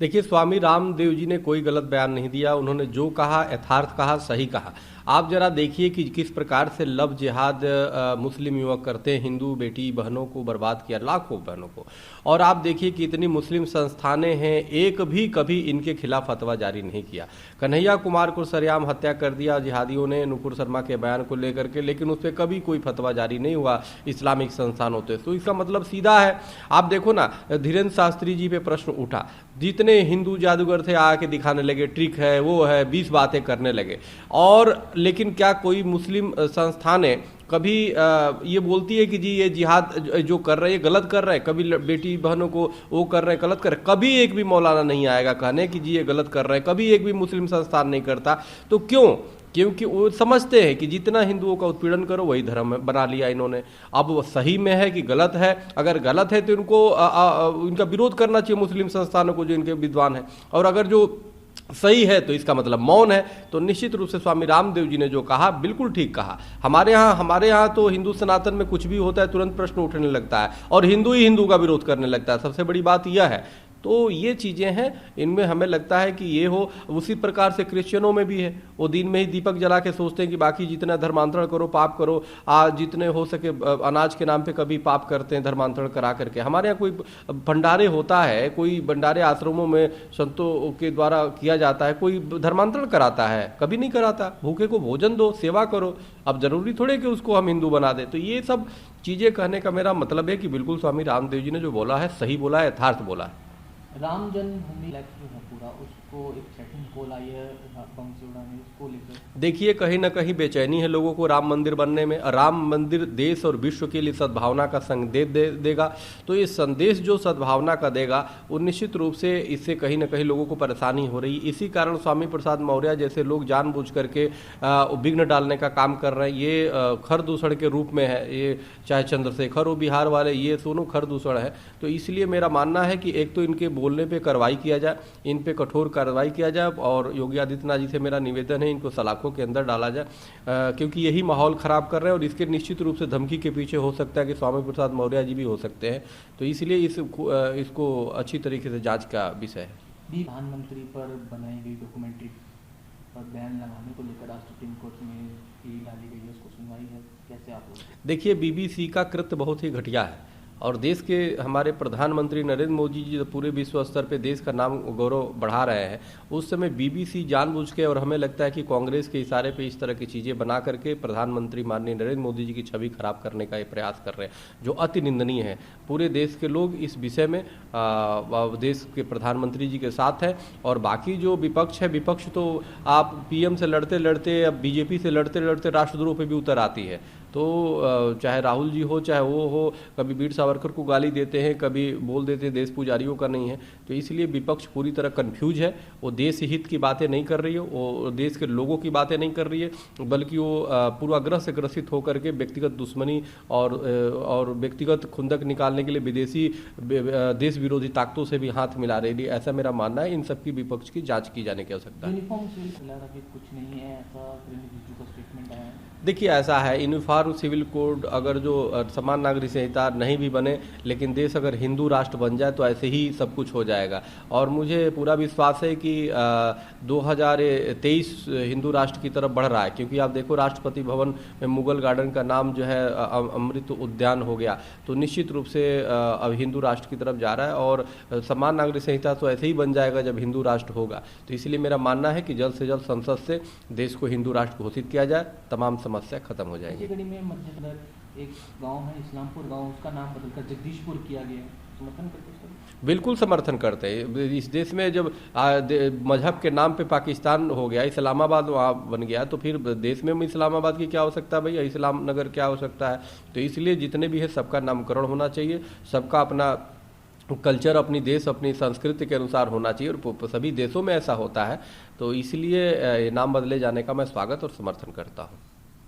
देखिए, स्वामी रामदेव जी ने कोई गलत बयान नहीं दिया। उन्होंने जो कहा यथार्थ कहा, सही कहा। आप जरा देखिए कि किस प्रकार से लव जिहाद मुस्लिम युवक करते हैं, हिंदू बेटी बहनों को बर्बाद किया, लाखों बहनों को। और आप देखिए कि इतनी मुस्लिम संस्थानें हैं, एक भी कभी इनके खिलाफ फतवा जारी नहीं किया। कन्हैया कुमार को सरेआम हत्या कर दिया जिहादियों ने नुपुर शर्मा के बयान को लेकर के, लेकिन उस पर कभी कोई फतवा जारी नहीं हुआ इस्लामिक संस्थानों से। तो इसका मतलब सीधा है। आप देखो ना, धीरेन्द्र शास्त्री जी पे प्रश्न उठा, जितने हिंदू जादूगर थे आके दिखाने लगे, ट्रिक है वो है, 20 बातें करने लगे। और लेकिन क्या कोई मुस्लिम संस्थानें कभी ये बोलती है कि जी ये जिहाद जो कर रहे हैं गलत कर रहे हैं, कभी बेटी बहनों को वो कर रहे हैं गलत कर रहे हैं? कभी एक भी मौलाना नहीं आएगा कहने कि जी ये गलत कर रहे हैं, कभी एक भी मुस्लिम संस्थान नहीं करता। तो क्यों? क्योंकि वो समझते हैं कि जितना हिंदुओं का उत्पीड़न करो वही धर्म बना लिया इन्होंने। अब वो सही में है कि गलत है? अगर गलत है तो इनको इनका विरोध करना चाहिए मुस्लिम संस्थानों को जो इनके विद्वान हैं, और अगर जो सही है तो इसका मतलब मौन है। तो निश्चित रूप से स्वामी रामदेव जी ने जो कहा बिल्कुल ठीक कहा। हमारे यहाँ तो हिंदू सनातन में कुछ भी होता है तुरंत प्रश्न उठने लगता है, और हिंदू ही हिंदू का विरोध करने लगता है। सबसे बड़ी बात यह है। तो ये चीज़ें हैं, इनमें हमें लगता है कि ये हो। उसी प्रकार से क्रिश्चियनों में भी है, वो दिन में ही दीपक जला के सोचते हैं कि बाकी जितना धर्मांतरण करो पाप करो, जितने हो सके अनाज के नाम पे कभी पाप करते हैं धर्मांतरण करा करके। हमारे यहाँ कोई भंडारे होता है, कोई भंडारे आश्रमों में संतों के द्वारा किया जाता है, कोई धर्मांतरण कराता है? कभी नहीं कराता। भूखे को भोजन दो, सेवा करो। अब जरूरी थोड़े कि उसको हम हिंदू बना दें। तो ये सब चीज़ें कहने का मेरा मतलब है कि बिल्कुल स्वामी रामदेव जी ने जो बोला है सही बोला है, यथार्थ बोला है। राम जन्मभूमि है पूरा, उसको एक सेटिंग कॉल आई है बंसीवाड़ा में, उसको लेकर देखिए कहीं ना कहीं बेचैनी है लोगों को राम मंदिर बनने में। राम मंदिर देश और विश्व के लिए सद्भावना का संदेश देगा। तो ये संदेश जो सद्भावना का देगा वो निश्चित रूप से इससे कहीं ना कहीं लोगों को परेशानी हो रही। इसी कारण स्वामी प्रसाद मौर्य जैसे लोग जानबूझ करके विघ्न डालने का काम कर रहे हैं। ये खर दूषण के रूप में है। ये चाहे चंद्रशेखर हो बिहार वाले, ये दोनों खर दूषण है। तो इसलिए मेरा मानना है कि एक तो इनके बोलने पे कार्रवाई किया जाए, इन पे कठोर कार्रवाई किया जाए, और योगी आदित्यनाथ जी से मेरा निवेदन है इनको सलाखों के अंदर डाला जाए, क्योंकि यही माहौल खराब कर रहे हैं। और इसके निश्चित रूप से धमकी के पीछे हो सकता है कि स्वामी प्रसाद मौर्य जी भी हो सकते हैं। तो इसलिए इसको अच्छी तरीके से जांच का विषय है। प्रधानमंत्री पर बनाई गई डॉक्यूमेंट्री पर बैन लगाने को लेकर आज सुप्रीम कोर्ट में डाली गई है, उसको सुनवाई है, कैसे आप लोग? देखिए, बीबीसी का कृत्य बहुत ही घटिया है, और देश के हमारे प्रधानमंत्री नरेंद्र मोदी जी पूरे विश्व स्तर पे देश का नाम गौरव बढ़ा रहे हैं। उस समय बीबीसी जानबूझ के, और हमें लगता है कि कांग्रेस के इशारे पे इस तरह की चीज़ें बना करके प्रधानमंत्री माननीय नरेंद्र मोदी जी की छवि खराब करने का ये प्रयास कर रहे हैं, जो अति निंदनीय है। पूरे देश के लोग इस विषय में देश के प्रधानमंत्री जी के साथ हैं, और बाकी जो विपक्ष है, विपक्ष तो आप पीएम से लड़ते लड़ते, अब बीजेपी से लड़ते लड़ते राष्ट्रद्रोह पे भी उतर आती है। तो चाहे राहुल जी हो चाहे वो हो, कभी वीर सावरकर को गाली देते हैं, कभी बोल देते हैं देश पुजारियों का नहीं है। तो इसलिए विपक्ष पूरी तरह कंफ्यूज है। वो देश हित की बातें नहीं कर रही है, वो देश के लोगों की बातें नहीं कर रही है, बल्कि वो पूर्वाग्रह से ग्रसित होकर के व्यक्तिगत दुश्मनी और व्यक्तिगत खुंदक निकालने के लिए विदेशी देश विरोधी ताकतों से भी हाथ मिला रही है। ऐसा मेरा मानना है। इन सबकी विपक्ष की जाँच की जाने की आवश्यकता है। कुछ नहीं है ऐसा स्टेटमेंट आया है। देखिए, ऐसा है, यूनिफॉर्म सिविल कोड अगर जो समान नागरिक संहिता नहीं भी बने, लेकिन देश अगर हिंदू राष्ट्र बन जाए तो ऐसे ही सब कुछ हो जाएगा। और मुझे पूरा विश्वास है कि 2023 हिंदू राष्ट्र की तरफ बढ़ रहा है, क्योंकि आप देखो राष्ट्रपति भवन में मुगल गार्डन का नाम जो है अमृत उद्यान हो गया। तो निश्चित रूप से अब हिंदू राष्ट्र की तरफ जा रहा है, और समान नागरिक संहिता तो ऐसे ही बन जाएगा जब हिंदू राष्ट्र होगा। तो इसलिए मेरा मानना है कि जल्द से जल्द संसद से देश को हिंदू राष्ट्र घोषित किया जाए, तमाम समस्या खत्म हो जाएगी। में मध्य प्रदेश एक गांव है इस्लामपुर गांव, उसका नाम बदलकर जगदीशपुर किया गया है, समर्थन करते हैं? बिल्कुल समर्थन करते हैं। इस देश में जब मजहब के नाम पे पाकिस्तान हो गया, इस्लामाबाद वहाँ बन गया, तो फिर देश में इस्लामाबाद की क्या हो सकता है भैया, इस्लाम नगर क्या हो सकता है? तो इसलिए जितने भी है सबका नामकरण होना चाहिए, सबका अपना कल्चर, अपनी देश, अपनी संस्कृति के अनुसार होना चाहिए, और सभी देशों में ऐसा होता है। तो इसलिए नाम बदले जाने का मैं स्वागत और समर्थन करता हूँ।